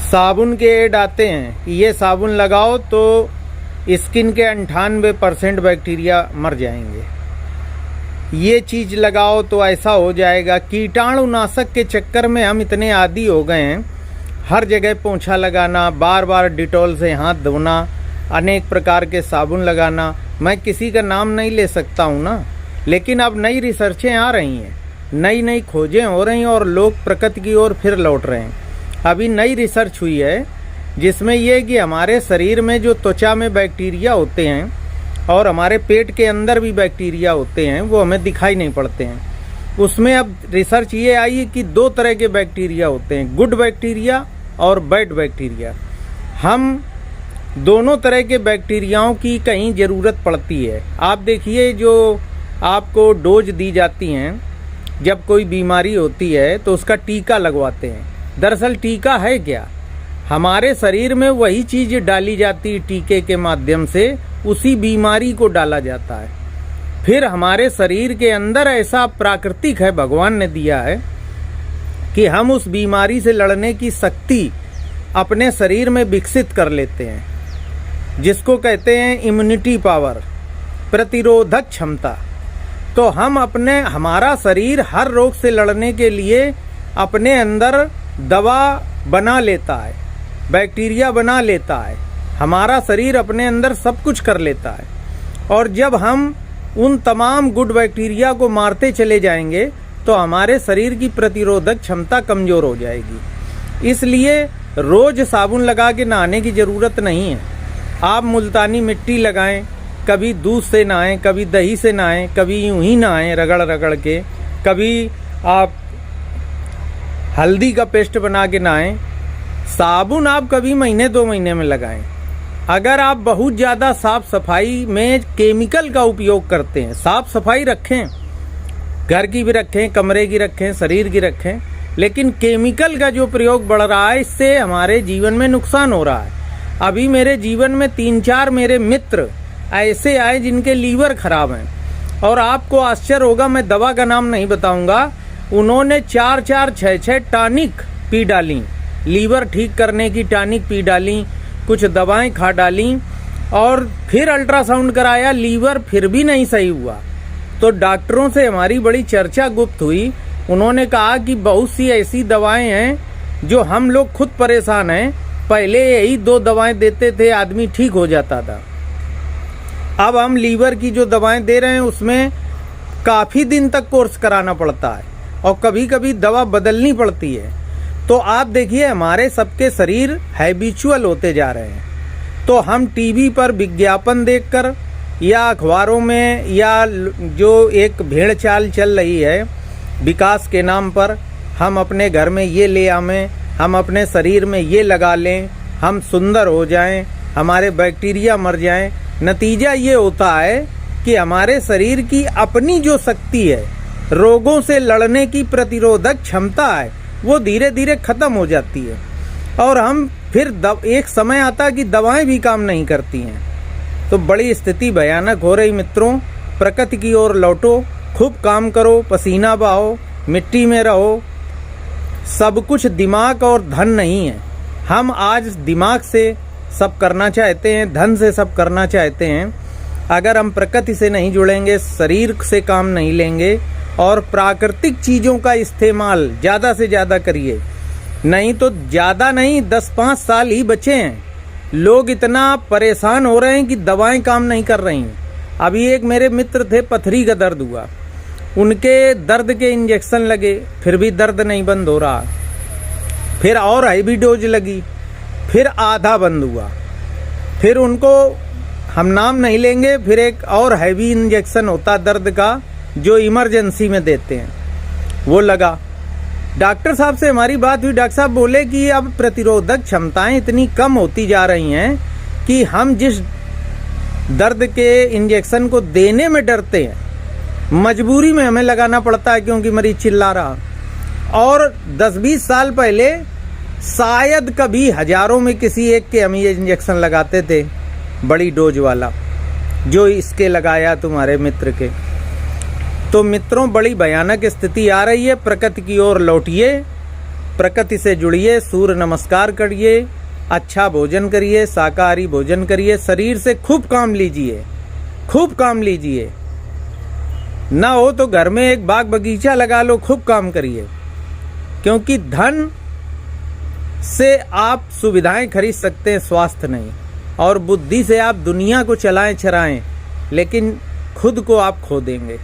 साबुन के ऐड आते हैं, ये साबुन लगाओ तो स्किन के 98% बैक्टीरिया मर जाएंगे, ये चीज़ लगाओ तो ऐसा हो जाएगा। कीटाणुनाशक के चक्कर में हम इतने आदी हो गए हैं, हर जगह पोंछा लगाना, बार बार डिटॉल से हाथ धोना, अनेक प्रकार के साबुन लगाना। मैं किसी का नाम नहीं ले सकता हूँ ना, लेकिन अब नई रिसर्चें आ रही हैं, नई नई खोजें हो रही हैं और लोग प्रकृति की ओर फिर लौट रहे हैं। अभी नई रिसर्च हुई है जिसमें ये कि हमारे शरीर में जो त्वचा में बैक्टीरिया होते हैं और हमारे पेट के अंदर भी बैक्टीरिया होते हैं, वो हमें दिखाई नहीं पड़ते हैं। उसमें अब रिसर्च ये आई है कि 2 तरह के बैक्टीरिया होते हैं, गुड बैक्टीरिया और बैड बैक्टीरिया। हम दोनों तरह के बैक्टीरियाओं की कहीं ज़रूरत पड़ती है। आप देखिए, जो आपको डोज दी जाती हैं जब कोई बीमारी होती है तो उसका टीका लगवाते हैं। दरअसल टीका है क्या? हमारे शरीर में वही चीज़ डाली जाती है, टीके के माध्यम से उसी बीमारी को डाला जाता है। फिर हमारे शरीर के अंदर ऐसा प्राकृतिक है, भगवान ने दिया है कि हम उस बीमारी से लड़ने की शक्ति अपने शरीर में विकसित कर लेते हैं, जिसको कहते हैं इम्यूनिटी पावर, प्रतिरोधक क्षमता। तो हमारा शरीर हर रोग से लड़ने के लिए अपने अंदर दवा बना लेता है, बैक्टीरिया बना लेता है, हमारा शरीर अपने अंदर सब कुछ कर लेता है। और जब हम उन तमाम गुड बैक्टीरिया को मारते चले जाएंगे तो हमारे शरीर की प्रतिरोधक क्षमता कमज़ोर हो जाएगी। इसलिए रोज़ साबुन लगा के नहाने की ज़रूरत नहीं है। आप मुल्तानी मिट्टी लगाएं, कभी दूध से नहाएं, कभी दही से नहाएं, कभी यूं ही नहाएं रगड़ रगड़ के, कभी आप हल्दी का पेस्ट बना के नहाएं। साबुन आप कभी महीने 2 महीने में लगाएं। अगर आप बहुत ज़्यादा साफ सफाई में केमिकल का उपयोग करते हैं, साफ सफाई रखें, घर की भी रखें, कमरे की रखें, शरीर की रखें, लेकिन केमिकल का जो प्रयोग बढ़ रहा है इससे हमारे जीवन में नुकसान हो रहा है। अभी मेरे जीवन में 3-4 मेरे मित्र ऐसे आए जिनके लीवर खराब हैं, और आपको आश्चर्य होगा, मैं दवा का नाम नहीं बताऊंगा, उन्होंने 4-4, 6-6 टॉनिक पी डाली, लीवर ठीक करने की टॉनिक पी डाली, कुछ दवाएं खा डाली, और फिर अल्ट्रासाउंड कराया, लीवर फिर भी नहीं सही हुआ। तो डॉक्टरों से हमारी बड़ी चर्चा गुप्त हुई। उन्होंने कहा कि बहुत सी ऐसी दवाएं हैं जो हम लोग खुद परेशान हैं, पहले यही 2 दवाएं देते थे, आदमी ठीक हो जाता था। अब हम लीवर की जो दवाएं दे रहे हैं उसमें काफ़ी दिन तक कोर्स कराना पड़ता है और कभी कभी दवा बदलनी पड़ती है। तो आप देखिए, हमारे सबके शरीर हैबिचुअल होते जा रहे हैं। तो हम टीवी पर विज्ञापन देखकर या अखबारों में, या जो एक भेड़ चाल चल रही है विकास के नाम पर, हम अपने घर में ये ले आवें, हम अपने शरीर में ये लगा लें, हम सुंदर हो जाएं, हमारे बैक्टीरिया मर जाएं। नतीजा ये होता है कि हमारे शरीर की अपनी जो शक्ति है, रोगों से लड़ने की प्रतिरोधक क्षमता है, वो धीरे धीरे खत्म हो जाती है। और हम फिर एक समय आता कि दवाएं भी काम नहीं करती हैं। तो बड़ी स्थिति भयानक हो रही। मित्रों, प्रकृति की ओर लौटो, खूब काम करो, पसीना बहाओ, मिट्टी में रहो। सब कुछ दिमाग और धन नहीं है। हम आज दिमाग से सब करना चाहते हैं, धन से सब करना चाहते हैं। अगर हम प्रकृति से नहीं जुड़ेंगे, शरीर से काम नहीं लेंगे और प्राकृतिक चीज़ों का इस्तेमाल ज़्यादा से ज़्यादा करिए, नहीं तो ज़्यादा नहीं 10-5 साल ही बचे हैं। लोग इतना परेशान हो रहे हैं कि दवाएं काम नहीं कर रही हैं। अभी एक मेरे मित्र थे, पथरी का दर्द हुआ, उनके दर्द के इंजेक्शन लगे, फिर भी दर्द नहीं बंद हो रहा। फिर और हैवी डोज लगी, फिर आधा बंद हुआ। फिर उनको, हम नाम नहीं लेंगे, फिर एक और हैवी इंजेक्शन होता दर्द का जो इमरजेंसी में देते हैं, वो लगा। डॉक्टर साहब से हमारी बात हुई। डॉक्टर साहब बोले कि अब प्रतिरोधक क्षमताएं इतनी कम होती जा रही हैं कि हम जिस दर्द के इंजेक्शन को देने में डरते हैं, मजबूरी में हमें लगाना पड़ता है क्योंकि मरीज चिल्ला रहा। और 10-20 साल पहले शायद कभी हजारों में किसी एक के हम ये इंजेक्शन लगाते थे, बड़ी डोज वाला, जो इसके लगाया तुम्हारे मित्र के। तो मित्रों, बड़ी भयानक स्थिति आ रही है। प्रकृति की ओर लौटिए, प्रकृति से जुड़िए, सूर्य नमस्कार करिए, अच्छा भोजन करिए, शाकाहारी भोजन करिए, शरीर से खूब काम लीजिए, खूब काम लीजिए। ना हो तो घर में एक बाग बगीचा लगा लो, खूब काम करिए। क्योंकि धन से आप सुविधाएं खरीद सकते हैं, स्वास्थ्य नहीं। और बुद्धि से आप दुनिया को चलाएं चराएं, लेकिन खुद को आप खो देंगे।